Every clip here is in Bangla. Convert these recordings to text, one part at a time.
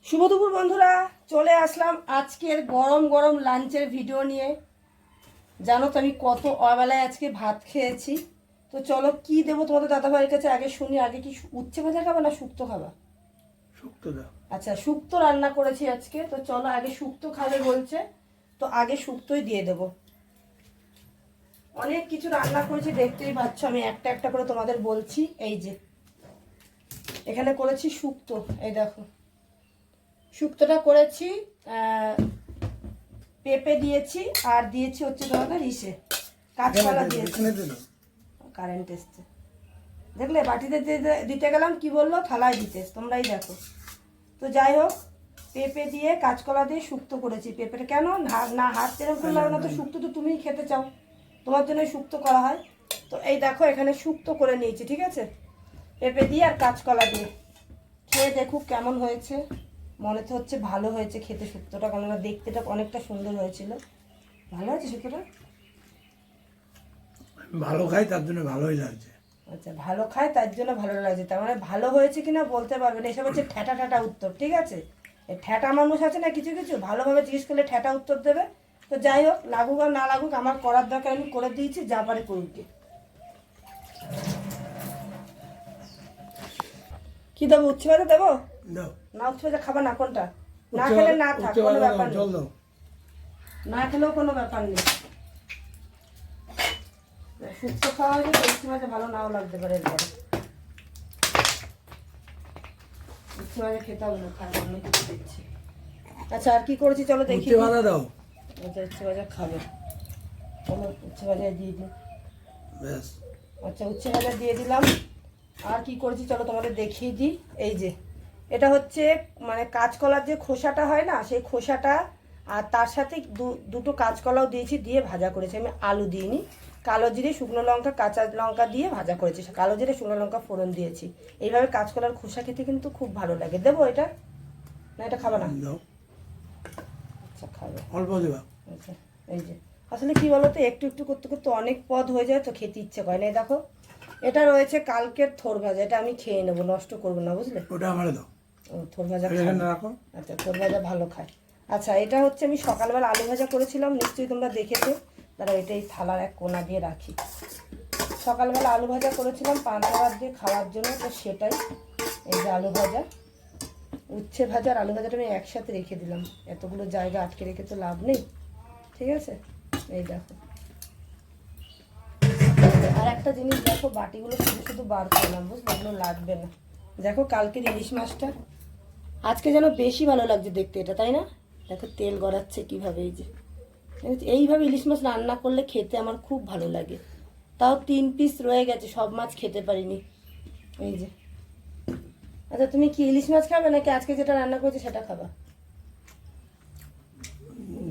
শুভ দুপুর বন্ধুরা, চলে আসলাম আজকের গরম গরম লাঞ্চের ভিডিও নিয়ে। জানো তো আমি কত অবেলায় আজকে ভাত খেয়েছি। তো চলো কি দেবো তোমাদের দাদাভাইয়ের কাছে আগে শুনি। আগে কি উচ্ছে ভাজা খাবা না শুক্তো খাবা? শুক্তো দাও। আচ্ছা, শুক্তো রান্না করেছি আজকে। তো চলো আগে শুক্তো খাবে বলছে, তো আগে শুক্তোই দিয়ে দেবো। অনেক কিছু রান্না করেছি, দেখতেই পাচ্ছ। আমি একটা একটা করে তোমাদের বলছি। এই যে এখানে করেছি শুক্তো, এই দেখো শুক্তোটা করেছি। পেঁপে দিয়েছি আর দিয়েছি হচ্ছে তোমাদের কাঁচকলা দিয়েছি। কারেন্ট এসছে, দেখলে বাটিতে দিতে গেলাম, কি বললো থালায় দিতে, তোমরাই দেখো। তো যাই হোক, পেঁপে দিয়ে কাঁচকলা দিয়ে শুক্তো করেছি। পেঁপেটা কেন না হাত এরকম করে লাগবে না, তো শুক্তো তো তুমিই খেতে চাও, তোমার জন্য শুক্তো করা হয়। তো এই দেখো এখানে শুক্তো করে নিয়েছি, ঠিক আছে, পেঁপে দিয়ে আর কাঁচকলা দিয়ে। খেয়ে দেখুক কেমন হয়েছে। মনে তো হচ্ছে ভালো হয়েছে খেতে শুক্তোটা, কেননা দেখতেটা অনেকটা সুন্দর হয়েছিল। ভালো হয়েছে শুক্তোটা? ভালো খাই তার জন্য ভালোই লাগছে। আচ্ছা, ভালো খায় তার জন্য ভালো লাগছে, তার মানে ভালো হয়েছে কিনা বলতে পারবেন। এসব হচ্ছে ঠ্যাটা ঠ্যাটা উত্তর, ঠিক আছে। এই ঠ্যাটা মানুষ আছে না, কিছু কিছু ভালোভাবে জিজ্ঞেস করলে ঠ্যাটা উত্তর দেবে। তো যাই হোক, লাগুক আর না লাগুক, আমার করার দরকার, আমি করে দিয়েছি, যা পারে করুক। কি দেবো, উচ্ছে ভাজা দেবো না? উচ্ছে ভাজা খাবা না? কোনটা? না খেলে না থাক, কোনো ব্যাপার নেই। না খেলেও কোনো ব্যাপার নেই। শুক্তো খাওয়া হয়েছে, উচ্ছে ভাজা ভালো নাও লাগতে পারে। এরপরে উচ্ছে ভাজা খেতে হবে না, খাওয়া অন্য কিছু দিচ্ছি। আচ্ছা, আর কি করেছি চলো দেখি। উচ্ছে ভাজা দাও। আচ্ছা, উচ্ছে ভাজা খাবে, চলো উচ্ছে ভাজা দিয়ে দিই। ব্যাস। আচ্ছা, উচ্ছে ভাজা দিয়ে দিলাম। আর কি করেছি চলো তোমাদের দেখিয়ে দিই। এই যে এটা হচ্ছে মানে কাঁচকলার যে খোসাটা হয় না, সেই খোসাটা, আর তার সাথে দুটো কাঁচকলাও দিয়েছি, দিয়ে ভাজা করেছি। আমি আলু দিইনি। কালো জিরে, শুকনো লঙ্কা, কাঁচা লঙ্কা দিয়ে ভাজা করেছি। কালো জিরে, শুকনো লঙ্কা ফোড়ন দিয়েছি। এইভাবে কাঁচকলার খোসা খেতে কিন্তু খুব ভালো লাগে। দেবো এটা না? এটা খাবে না? আচ্ছা, খাবে, অল্প দেবা। আচ্ছা। এই যে আসলে কি বলতো, একটু একটু করতে করতে অনেক পদ হয়ে যায়, তো খেতে ইচ্ছে করে না। এই দেখো, এটা রয়েছে কালকের থোর ভাজা, এটা আমি খেয়ে নেবো, নষ্ট করবো না, বুঝলে। ওটা আমার দাও। থোর ভাজা রাখো। আচ্ছা, থোর ভাজা ভালো খায়। আচ্ছা, এটা হচ্ছে আমি সকালবেলা আলু ভাজা করেছিলাম, নিশ্চয়ই তোমরা দেখেছো। তারা এটাই থালার এক কোণা দিয়ে রাখি। সকালবেলা আলু ভাজা করেছিলাম পান্তা ভাত দিয়ে খাওয়ার জন্য, তো সেটাই। এই যে আলু ভাজা, উচ্ছে ভাজা আর আলু ভাজাটা আমি একসাথে রেখে দিলাম। এতগুলো জায়গা আটকে রেখে তো লাভ নেই, ঠিক আছে। এই দেখো, আর একটা জিনিস দেখো, বাটিগুলো শুধু শুধু বার করলাম, বুঝলে, এগুলো লাগবে না। দেখো কালকের ইলিশ মাছটা আজকে যেন বেশি ভালো লাগছে দেখতে, এটা তাই না? দেখো তেল গড়াচ্ছে কিভাবে। এই যে এইভাবে ইলিশ মাছ রান্না করলে খেতে আমার খুব ভালো লাগে। তাও 3 পিস রয়ে গেছে, সব মাছ খেতে পারিনি। এই যে, আচ্ছা তুমি কি ইলিশ মাছ খাবে নাকি আজকে যেটা রান্না করেছি সেটা খাবা?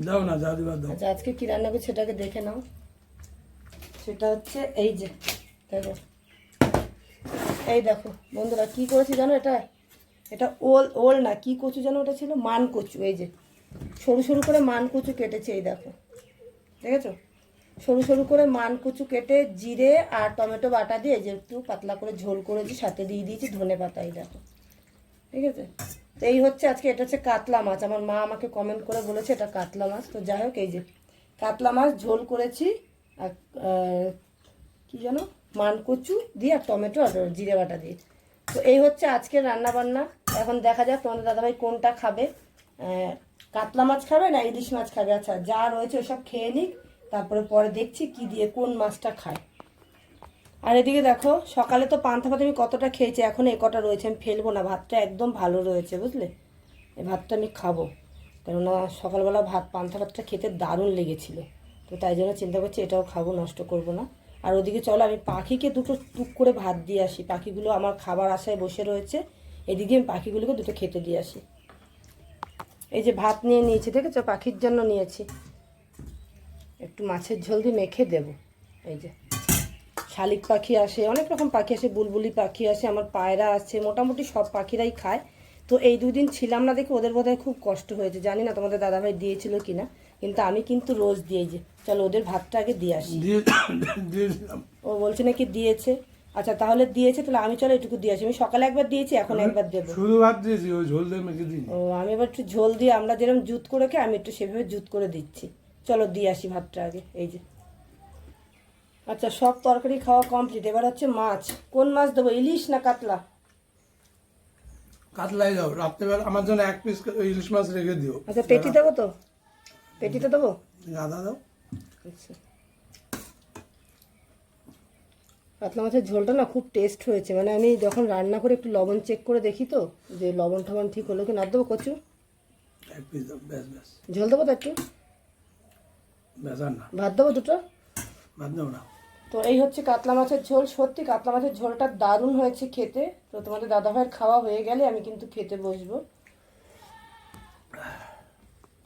দাও না, যা দিবা দাও। আচ্ছা, আজকে কি রান্না করছি সেটাকে দেখে নাও। সেটা হচ্ছে এই যে, দেখো, এই দেখো বন্ধুরা, কি করেছি জানো? এটা এটা ওল ওল না, কি কচু জানো, ওটা ছিল মান কচু। এই যে সরু সরু করে মান কচু কেটেছে, এই দেখো, দেখেছো? সরু সরু করে মান কচু কেটে জিরে আর টমেটো বাটা দিয়ে যে একটু পাতলা করে ঝোল করেছি, সাথে দিয়ে দিয়েছি ধনে পাতা। এই দেখো, ঠিক আছে। তো এই হচ্ছে আজকে, এটা হচ্ছে কাতলা মাছ। আমার মা আমাকে কমেন্ট করে বলেছে এটা কাতলা মাছ। তো যাই হোক, এই যে কাতলা মাছ ঝোল করেছি, আর কি যেন মান কচু দিয়ে আর টমেটো আর জিরে বাটা দিয়ে। তো এই হচ্ছে আজকের রান্না বান্না। এখন দেখা যাক তোমাদের দাদাভাই কোনটা খাবে, কাতলা মাছ খাবে না ইলিশ মাছ খাবে। আচ্ছা, যা রয়েছে ওসব খেয়ে নিক, তারপরে পরে দেখছি কি দিয়ে কোন মাছটা খায়। আর এদিকে দেখো, সকালে তো পান্তা ভাত আমি কতটা খেয়েছি, এখন এ কটা রয়েছে, আমি ফেলবো না। ভাতটা একদম ভালো রয়েছে, বুঝলে। এই ভাতটা আমি খাবো, কেননা সকালবেলা পান্তা ভাতটা খেতে দারুণ লেগেছিল। তো তাই জন্য চিন্তা করছি এটাও খাবো, নষ্ট করব না। আর ওদিকে চলো আমি পাখিকে দুটো টুক করে ভাত দিয়ে আসি। পাখিগুলো আমার খাবার আশায় বসে রয়েছে, এদিকে আমি পাখিগুলোকে দুটো খেতে দিয়ে আসি। এই যে ভাত নিয়ে নিয়েছি, দেখেছো, পাখির জন্য নিয়েছি। একটু মাছের ঝোল দিয়ে মেখে দেবো। এই যে শালিক পাখি আসে, অনেক রকম পাখি আসে, বুলবুলি পাখি আসে, আমার পায়রা আছে, মোটামুটি সব পাখিরাই খায়। তো এই 2 দিন ছিলাম না দেখে ওদের বোধহয় খুব কষ্ট হয়েছে, জানি না তোমাদের দাদাভাই দিয়েছিল কিনা, কিন্তু আমি কিন্তু রোজ দিই। যে চলো ওদের ভাতটা আগে দিয়ে আসি। ও বলছে নাকি দিয়েছে। আচ্ছা তাহলে দিয়েছে, তাহলে আমি চলো এটুকু দিয়ে আসি। আমি সকালে একবার দিয়েছি, এখন একবার দেবো। শুধু ভাত দিয়েছি, ওই ঝোল দিয়ে মেখে দিই। ও আমি এবার একটু ঝোল দিয়ে, আমরা যেরকম জুত করে খাই আমি একটু সেভাবে জুত করে দিচ্ছি। চলো দিয়ে আসি ভাতটা আগে। এই যে আচ্ছা, সব তরকারি খাওয়া কমপ্লিট। এবার হচ্ছে মাছ। কোন মাছ দেবো, ইলিশ না কাতলা? কাতলাই দাও, রাত্রেবেলা আমার জন্য 1 পিস ইলিশ মাছ রেখে দিও। আচ্ছা পেটি দেবো তো, পেটিতে দেবো। আদা দাও। আচ্ছা, কাতলা মাছের ঝোলটা না খুব টেস্ট হয়েছে। মানে আমি যখন রান্না করে একটু লবণ চেক করে দেখি তো, যে লবণ টবণ ঠিক হলো কি না। দেবো কচু, 1 পিস দাও, ব্যাস ব্যাস ঝোল দেবো তো একটু, ব্যাস। আর না, ভাত দেবো দুটো। ভাত দাও না। তো এই হচ্ছে কাতলা মাছের ঝোল। সত্যি কাতলা মাছের ঝোলটা দারুণ হয়েছে খেতে। তো তোমাদের দাদাভাইয়ের খাওয়া হয়ে গেলে আমি কিন্তু খেতে বসবো।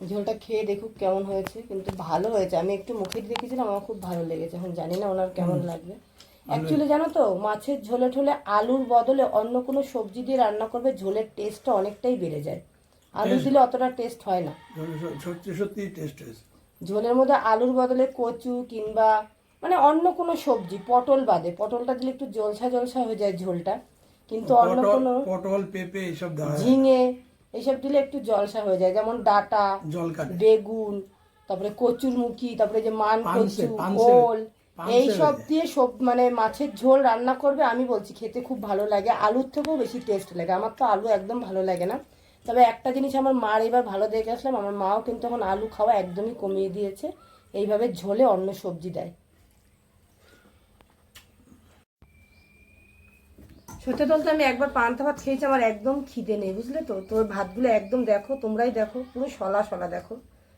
ঝোলটা খেয়ে দেখুক কেমন হয়েছে, কিন্তু ভালো হয়েছে। আমি একটু মুখে দেখেছিলাম, আমার খুব ভালো লেগেছে। এখন জানি না ওনার কেমন লাগবে। অ্যাকচুয়ালি জানো তো, মাছের ঝোলে ঠোলে আলুর বদলে অন্য কোনো সবজি দিয়ে রান্না করবে, ঝোলের টেস্টটা অনেকটাই বেড়ে যায়। আলু দিলে অতটা টেস্ট হয় না। সত্যি সত্যি টেস্ট হয়েছে। ঝোলের মধ্যে আলুর বদলে কচু কিংবা মানে অন্য কোনো সবজি, পটল বাদে, পটলটা দিলে একটু জলসা জলসা হয়ে যায় ঝোলটা, কিন্তু অন্য কোনো পটল, পেঁপে এইসব দেওয়া যায়। ঝিঙে এইসব দিলে একটু জলসা হয়ে যায়। যেমন ডাঁটা, জল কাটে। বেগুন, তারপরে কচুরমুখী, তারপরে যে মান পানসে, কচু, পানসে, ওল, পানসে এই সব হয়ে যায়। দিয়ে সব মানে মাছের ঝোল রান্না করবে, আমি বলছি খেতে খুব ভালো লাগে। আলুর থেকেও বেশি টেস্ট লাগে। আমার তো আলু একদম ভালো লাগে না। তবে একটা জিনিস আমার মার এবার ভালো দেখে আসলাম, আমার মাও কিন্তু এখন আলু খাওয়া একদমই কমিয়ে দিয়েছে। এইভাবে ঝোলে অন্য সবজি দেয়। সত্যি বলতে আমি একবার পান্তা ভাত খেয়েছি, আমার একদম খিদে নেই, বুঝলে তো। তোর ভাতগুলো একদম দেখো, তোমরাই দেখো, পুরো সলা সলা দেখো।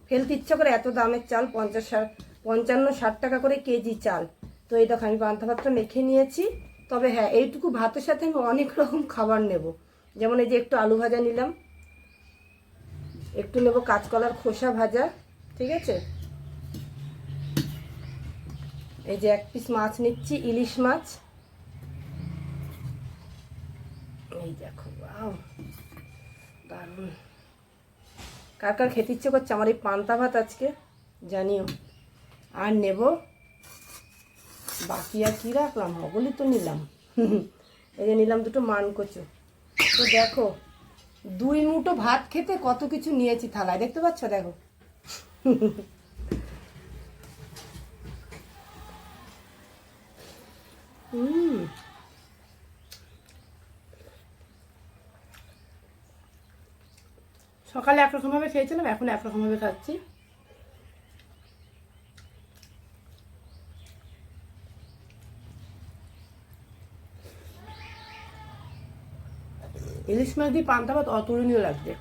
ফেলতে ইচ্ছা করে, এত দামের চাল, 55-60 টাকা করে কেজি চাল। তো এই দেখো আমি পান্তা ভাতটা মেখে নিয়েছি। তবে হ্যাঁ, এইটুকু ভাতের সাথে আমি অনেক রকম খাবার নেব। যেমন এই যে একটু আলু ভাজা নিলাম, একটু নেব কাঁচকলার খোসা ভাজা, ঠিক আছে। এই যে 1 পিস মাছ নিচ্ছি, ইলিশ মাছ। এই দেখো, ওয়াও দারুণ। কার কার খেতে ইচ্ছে করছে আমার এই পান্তা ভাত আজকে জানিও। আর নেব বাকি, আর কি রাখলাম, ওগুলি তো নিলাম। এই যে নিলাম দুটো মান কচু। তো দেখো 2 মুঠো ভাত খেতে কত কিছু নিয়েছি থালায়, দেখতে পাচ্ছ, দেখো। সকালে একরকমভাবে খেয়েছিলাম, এখন একরকমভাবে খাচ্ছি। ইলিশ মাছ দিয়ে পান্তা ভাত অতুলনীয় লাগছে।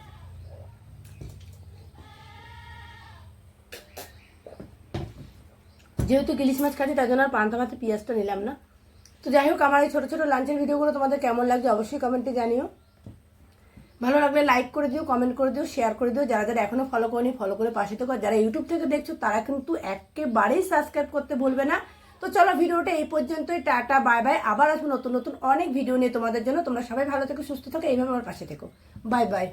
যেহেতু ইলিশ মাছ খাচ্ছি, তার জন্য আর পান্তা ভাতে পেঁয়াজটা নিলাম না। তো যাই হোক, আমার এই ছোটো ছোটো লাঞ্চের ভিডিওগুলো তোমাদের কেমন লাগছে অবশ্যই কমেন্টে জানিও। ভালো লাগলে লাইক করে দিও, কমেন্ট করে দিও, শেয়ার করে দিও। যারা যারা এখনো ফলো করনি, ফলো করে পাশে থেকো। যারা ইউটিউব থেকে দেখছো তারা কিন্তু একেবারেই সাবস্ক্রাইব করতে ভুলবে না। তো চলো ভিডিওটা এই পর্যন্তই। Tata, bye bye. আবার আসবো নতুন নতুন অনেক ভিডিও নিয়ে তোমাদের জন্য। তোমরা সবাই ভালো থেকো, সুস্থ থাকো, এইভাবে আমার পাশে থেকো। Bye bye.